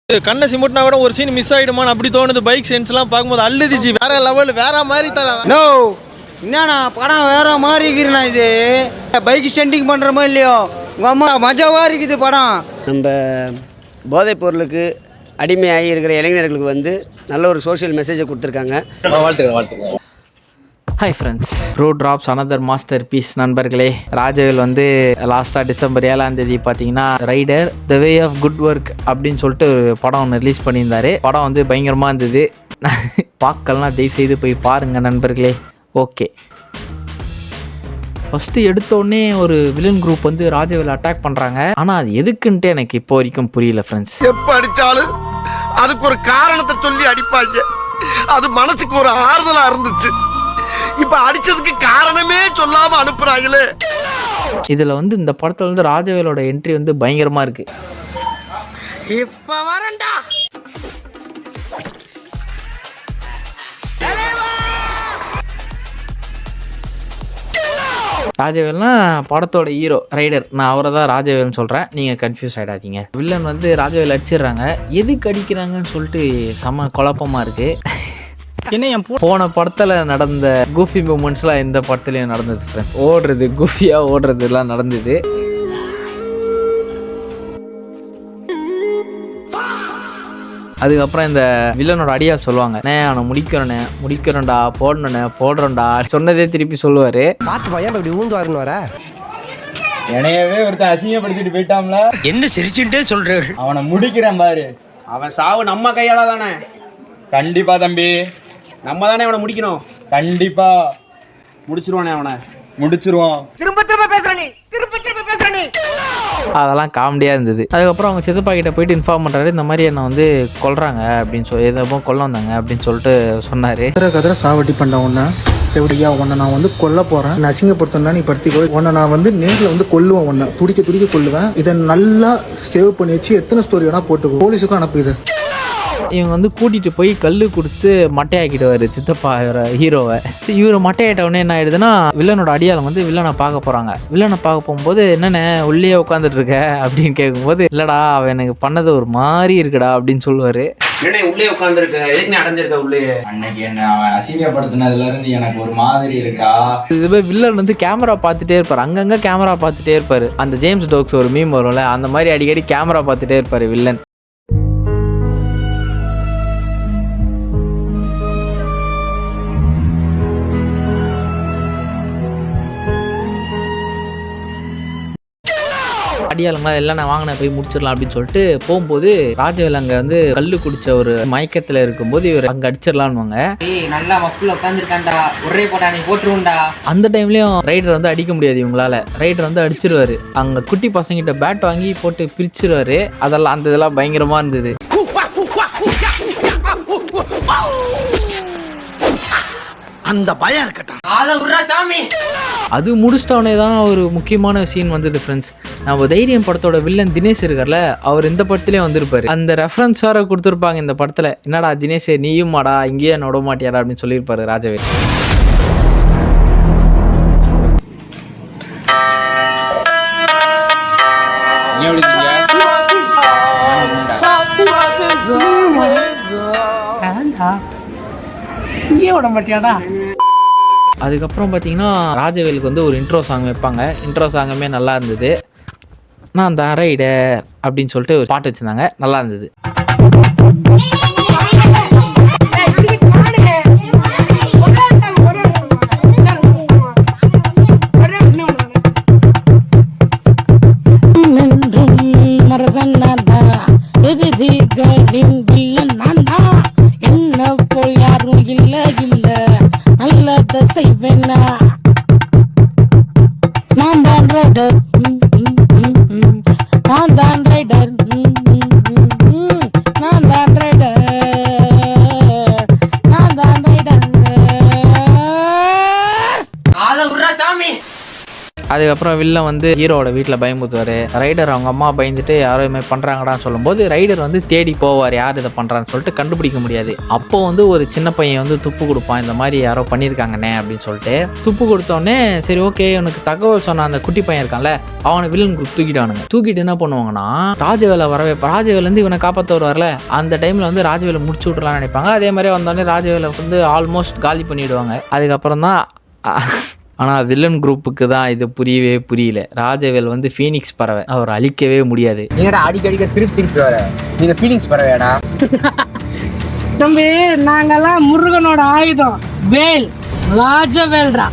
கண்ணை சிமுட்டினா கூட ஒரு சீன் மிஸ் ஆயிடுமான்னு அப்படி தோணுது. பைக் சென்ஸ்லாம் பார்க்கும்போது அள்ளுதிச்சு. வேற லெவல், வேற மாதிரி தான். நோ என்னண்ணா படம் வேற மாதிரி இருக்குண்ணா. இது பைக் ஸ்டண்டிங் பண்ணுறமோ இல்லையோ உங்கள் அம்மா மஜாவாக இருக்குது படம். நம்ம போதைப் பொருளுக்கு அடிமையாகி இருக்கிற இளைஞர்களுக்கு வந்து நல்ல ஒரு சோஷியல் மெசேஜை கொடுத்துருக்காங்க. வாழ்த்துக்கள். ஹாய் ஃப்ரெண்ட்ஸ், ரோ ட்ராப்ஸ் அனதர் மாஸ்டர் பீஸ். நண்பர்களே, ராஜவேல் வந்து லாஸ்ட்டாக டிசம்பர் 7ஆம் தேதி பார்த்தீங்கன்னா rider the way of good work அப்படின்னு சொல்லிட்டு படம் ஒன்று ரிலீஸ் பண்ணியிருந்தாரு. படம் வந்து பயங்கரமாக இருந்தது. பார்க்கலாம், தயவு செய்து போய் பாருங்கள் நண்பர்களே. ஓகே, ஃபஸ்ட்டு எடுத்தோடனே ஒரு வில்லன் குரூப் வந்து ராஜவேல் அட்டாக் பண்ணுறாங்க. ஆனால் அது எதுக்குன்ட்டு எனக்கு இப்போ வரைக்கும் புரியல ஃப்ரெண்ட்ஸ். எப்ப அடிச்சாலும் அதுக்கு ஒரு காரணத்தை சொல்லி அடிப்பாங்க. அது மனசுக்கு ஒரு ஆறுதலா இருந்துச்சு. இப்ப அடிச்சதுக்கு காரணமே சொல்லாம அனுப்புறாங்களே. இதில் வந்து இந்த படத்தில் வந்து ராஜவேலோட என்ட்ரி வந்து பயங்கரமாக இருக்குது. இப்ப வரண்டா. ராஜவேல்னா படத்தோட ஹீரோ ரைடர். நான் அவரை தான் ராஜவேல்னு சொல்கிறேன், நீங்கள் கன்ஃபியூஸ் ஆகிடாதீங்க. வில்லன் வந்து ராஜவேல் அடிச்சிடுறாங்க. எதுக்கு அடிக்கிறாங்கன்னு சொல்லிட்டு செம்ம குழப்பமாக இருக்குது. போன படத்தில் நடந்த கூஃபி மூமெண்ட்ஸ்லாம் இந்த படத்துலையும் நடந்தது ஃப்ரெண்ட்ஸ். ஓடுறது கூஃபியாக ஓடுறதுலாம் நடந்தது. அதுக்கப்புறம் இந்த வில்லனோட அடியால் சொல்லுவாங்க, அவனை முடிக்கிறோண்டா போடுறோண்டா சொன்னதே திருப்பி சொல்லுவார். பார்த்து பையன் இப்படி ஊந்து வரணும் வர என்னையவே ஒருத்தன் அசிங்கப்படுத்திட்டு போயிட்டாம்ல. என்ன சிரிச்சுட்டே சொல்றாரு. அவனை முடிக்கிறேன் பாரு. அவன் சாவு நம்ம கையால தானே. கண்டிப்பா தம்பி, நம்ம தானே அவனை முடிக்கணும். கண்டிப்பா முடிச்சிருவானே, அவனை முடிச்சிருவோம். அதெல்லாம் காமெடியாக இருந்தது. அதுக்கப்புறம் அவங்க சித்தப்பா கிட்ட போயிட்டு இன்ஃபார்ம் பண்ணுறாரு, இந்த மாதிரி என்னை வந்து கொல்றாங்க அப்படின்னு சொல்லி, எதோ கொல்ல வந்தாங்க அப்படின்னு சொல்லிட்டு சொன்னார். கதிர சாவட்டி பண்ண உன்னை எப்படியா உன்னை நான் வந்து கொல்ல போகிறேன், நசிங்கப்படுத்தா நீ படுத்திக்கோ, உன்னை நான் வந்து நேரில் வந்து கொல்லுவேன், உன்னை துடிக்க கொல்லுவேன், இதை நல்லா சேவ் பண்ணி வச்சு எத்தனை ஸ்டோரி வேணா போட்டுக்கோ, போலீஸுக்கும் அனுப்புது. இவங்க வந்து கூட்டிகிட்டு போய் கல் கொடுத்து மட்டையாக்கிடுவார் சித்தப்பா ஹீரோவை. இவர் மட்டையாயிட்டவுடனே என்ன ஆயிடுதுன்னா, வில்லனோட அடியாளம் வந்து வில்லனை பார்க்க போகிறாங்க. வில்லனை பார்க்க போகும்போது, என்னென்ன உள்ளே உட்காந்துட்டு இருக்க அப்படின்னு கேட்கும்போது, இல்லைடா அவன் எனக்கு பண்ணது ஒரு மாதிரி இருக்குடா அப்படின்னு சொல்லுவார். உள்ளே உட்காந்துருக்க, எதுக்கு அடைஞ்சிருக்க உள்ளே? அன்னைக்கு என்ன அவன் அசிங்கப்படுத்தினதுல இருந்து எனக்கு ஒரு மாதிரி இருக்கா. இதுவே வில்லன் வந்து கேமரா பார்த்துட்டே இருப்பார், அங்கங்கே கேமரா பார்த்துட்டே இருப்பார். அந்த ஜேம்ஸ் டோக்ஸ் ஒரு மீம் வரும்ல, அந்த மாதிரி அடிக்கடி கேமரா பார்த்துட்டே இருப்பார் வில்லன். அடியாளுங்களா எல்லாம் நான் வாங்கின போய் முடிச்சிடலாம் அப்படின்னு சொல்லிட்டு போகும்போது, ராஜவேல் அங்கே வந்து கல் குடிச்ச ஒரு மயக்கத்தில் இருக்கும்போது இவர் அங்கே அடிச்சிடலான்னுவாங்க. நல்லா மக்கள் உட்காந்துருக்காண்டா, ஒரே போட்டா நீ போட்டுருவோண்டா. அந்த டைம்லயும் ரைடர் வந்து அடிக்க முடியாது இவங்களால. ரைடர் வந்து அடிச்சிருவாரு. அங்கே குட்டி பசங்கிட்ட பேட் வாங்கி போட்டு பிரிச்சிருவாரு. அதெல்லாம் அந்த இதெல்லாம் பயங்கரமா இருந்தது. அந்த பயம் இருக்கட்டும். அது முடிச்சிட்டவனே தான் ஒரு முக்கியமான சீன் வந்தது ஃப்ரெண்ட்ஸ். நம்ம தைரியம் படத்தோட வில்லன் தினேஷ் இருக்கார்ல, அவர் இந்த படத்துலேயும் வந்திருப்பாரு. அந்த ரெஃபரன்ஸ் வேற கொடுத்துருப்பாங்க இந்த படத்தில். என்னடா தினேஷ் நீயும் மாடா இங்கேயே நட மாட்டியாடா அப்படின்னு சொல்லியிருப்பாரு ராஜவேல். அதுக்கப்புறம் பார்த்தீங்கன்னா ராஜவேலுக்கு வந்து ஒரு இன்ட்ரோ சாங் வைப்பாங்க. இன்ட்ரோ சாங்குமே நல்லா இருந்தது. நான் தான் ரைடர் அப்படின்னு சொல்லிட்டு ஒரு பாட்டு வச்சுருந்தாங்க, நல்லா இருந்தது. அதுக்கப்புறம் வில்லன் வந்து ஹீரோட வீட்டில் பயமுத்துவார். ரைடர் அவங்க அம்மா பயந்துட்டு யாரோ இதுமாதிரி பண்ணுறாங்கடான்னு சொல்லும்போது ரைடர் வந்து தேடி போவார் யார் இதை பண்ணுறான்னு சொல்லிட்டு கண்டுபிடிக்க முடியாது. அப்போ வந்து ஒரு சின்ன பையன் வந்து துப்பு கொடுப்பான், இந்த மாதிரி யாரோ பண்ணியிருக்காங்கண்ணே அப்படின்னு சொல்லிட்டு. துப்பு கொடுத்தோடனே சரி ஓகே உனக்கு தகவல் சொன்ன அந்த குட்டி பையன் இருக்கான்ல அவனை வில்லன் குரூப் தூக்கிட்டு என்ன பண்ணுவாங்கன்னா ராஜவேலை வரவே ராஜவேல இருந்து இவனை காப்பாற்ற வருவார்ல அந்த டைம்ல வந்து ராஜவேலை முடிச்சு விட்டுலாம்னு நினைப்பாங்க. அதே மாதிரி வந்தோடனே ராஜவேலை வந்து ஆல்மோஸ்ட் காலி பண்ணிடுவாங்க. அதுக்கப்புறம் தான் ஆனால் வில்லன் குரூப்புக்கு தான் இது புரியல. ராஜவேல் வந்து ஃபீனிக்ஸ் பறவை, அவர் அழிக்கவே முடியாது. நீங்கடா அடிக்கடிக்க திருப்பி வர நீங்க ஃபீலிங்ஸ் பறவையாடா? தம்பி நாங்கெல்லாம் முருகனோட ஆயுதம் வேல், ராஜவேல்ரா.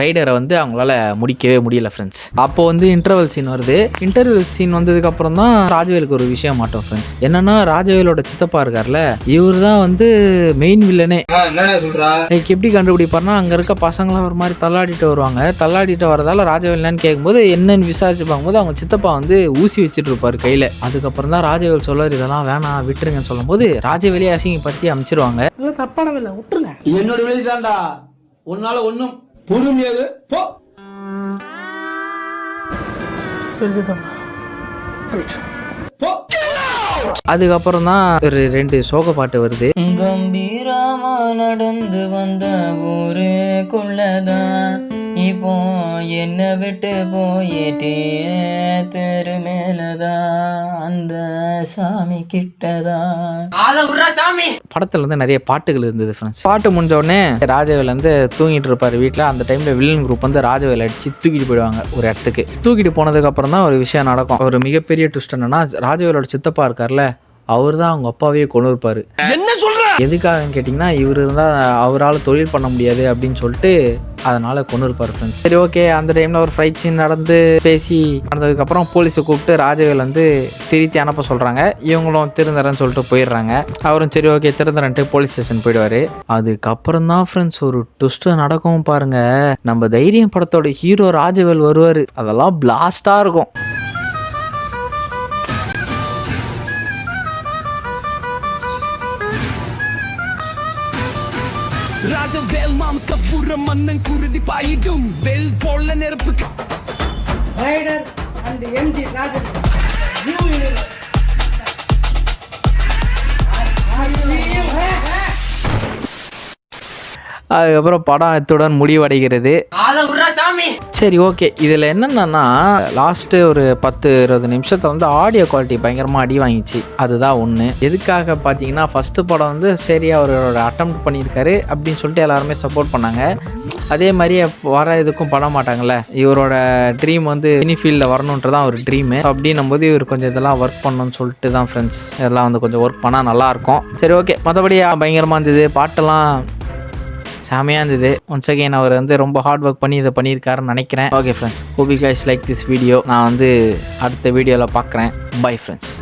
ரைடரை வந்து அவங்களால முடிக்கவே முடியல ஃப்ரெண்ட்ஸ். அப்போ வந்து இன்டர்வல் சீன் வருது. இன்டர்வல் சீன் வந்ததுக்கு அப்புறம் தான் ராஜவேலுக்கு ஒரு விஷயம் மாட்டோம் ஃப்ரெண்ட்ஸ். என்னன்னா ராஜவேலோட சித்தப்பா இருக்கார்ல இவர் தான் வந்து மெயின் வில்லனே. எப்படி கண்டுபிடிப்பாருன்னா அங்க இருக்க பசங்களாம் ஒரு மாதிரி தள்ளாடிட்டு வரதால ராஜவேல் என்னன்னு கேட்கும்போது என்னன்னு விசாரிச்சு பார்க்கும்போது அவங்க சித்தப்பா வந்து ஊசி வச்சுட்டு இருப்பாரு கையில. அதுக்கப்புறம் தான் ராஜவேல் சொல்லுவார் இதெல்லாம் வேணாம் விட்டுருங்கன்னு சொல்லும் போது ராஜவேலையே அசிங்கப்படுத்தி அமைச்சிருவாங்க. தப்பானவில்லை விட்டுருங்க. என்னோட விளைதான்டா உன்னால ஒண்ணும் புரிய முடியாது போ. அதுக்கப்புறம் தான் ஒரு 2 சோக பாட்டு வருது. கம்பீரமா நடந்து வந்த ஊருக்குள்ளதான் இப்போ என்ன விட்டு போயிட்டே தெரு மேலதான் அந்த சாமி கிட்டதான். படத்துல வந்து நிறைய பாட்டுகள் இருந்தது ஃப்ரெண்ட்ஸ். பாட்டு முடிஞ்ச உடனே ராஜவேல் வந்து தூங்கிட்டு இருப்பாரு வீட்டில். அந்த டைம்ல வில்லன் குரூப் வந்து ராஜவேல் அடிச்சு தூக்கிட்டு போயிடுவாங்க ஒரு இடத்துக்கு. தூக்கிட்டு போனதுக்கு அப்புறம் தான் ஒரு விஷயம் நடக்கும். ஒரு மிகப்பெரிய ட்விஸ்ட் என்னன்னா ராஜவேலோட சித்தப்பா இருக்கார்ல அவர் தான் அவங்க அப்பாவையே கொண்டு இருப்பாரு. என்ன சொல்ற? எதுக்காகன்னு கேட்டிங்கன்னா இவர் இருந்தால் அவரால் தொழில் பண்ண முடியாது அப்படின்னு சொல்லிட்டு அதனால கொண்டு இருப்பார் ஃப்ரெண்ட்ஸ். சரி ஓகே அந்த டைமில் ஒரு ஃபைட் சீன் நடந்து பேசி நடந்ததுக்கப்புறம் போலீஸை கூப்பிட்டு ராஜவேல் வந்து திருத்தி அனுப்ப சொல்கிறாங்க. இவங்களும் திருந்தரன்னு சொல்லிட்டு போயிடுறாங்க. அவரும் சரி ஓகே திருந்தரன்ட்டு போலீஸ் ஸ்டேஷன் போயிடுவார். அதுக்கப்புறம் தான் ஃப்ரெண்ட்ஸ் ஒரு ட்விஸ்ட்டு நடக்கும் பாருங்க. நம்ம தைரியம் படத்தோட ஹீரோ ராஜவேல் வருவார். அதெல்லாம் பிளாஸ்டாக இருக்கும். ராஜவேல் மாம்சபுர மன்னன் குருதி பாயிடும் வெல் போல நெருப்பு. Rider and MG Rajan. அதுக்கப்புறம் படம் இத்துடன் முடிவடைகிறது. சரி ஓகே இதில் என்னென்னா லாஸ்ட்டு ஒரு 10-20 நிமிஷத்தில் வந்து ஆடியோ குவாலிட்டி பயங்கரமாக அடி வாங்கிச்சு. அதுதான் ஒன்று. எதுக்காக பார்த்தீங்கன்னா ஃபஸ்ட்டு படம் வந்து சரி அவரோட அட்டெம்ப்ட் பண்ணியிருக்காரு அப்படின்னு சொல்லிட்டு எல்லாருமே சப்போர்ட் பண்ணாங்க. அதே மாதிரி வர இதுக்கும் பண்ண மாட்டாங்கல்ல. இவரோட ட்ரீம் வந்து சினி ஃபீல்டில் வரணுன்றதான் ஒரு ட்ரீமு. அப்படின்னும் போது இவர் கொஞ்சம் இதெல்லாம் ஒர்க் பண்ணணும்னு சொல்லிட்டு தான் ஃப்ரெண்ட்ஸ் இதெல்லாம் வந்து கொஞ்சம் ஒர்க் பண்ணால் நல்லாயிருக்கும். சரி ஓகே மற்றபடி பயங்கரமாக இருந்தது. பாட்டெல்லாம் செமையாக இருந்தது. ஒன்ஸ் அகெயின் அவர் வந்து ரொம்ப ஹார்ட் ஒர்க் பண்ணி இதை பண்ணியிருக்காருன்னு நினைக்கிறேன். Okay friends, hope you guys like this video. நான் வந்து அடுத்த வீடியோவில் பார்க்குறேன். Bye friends.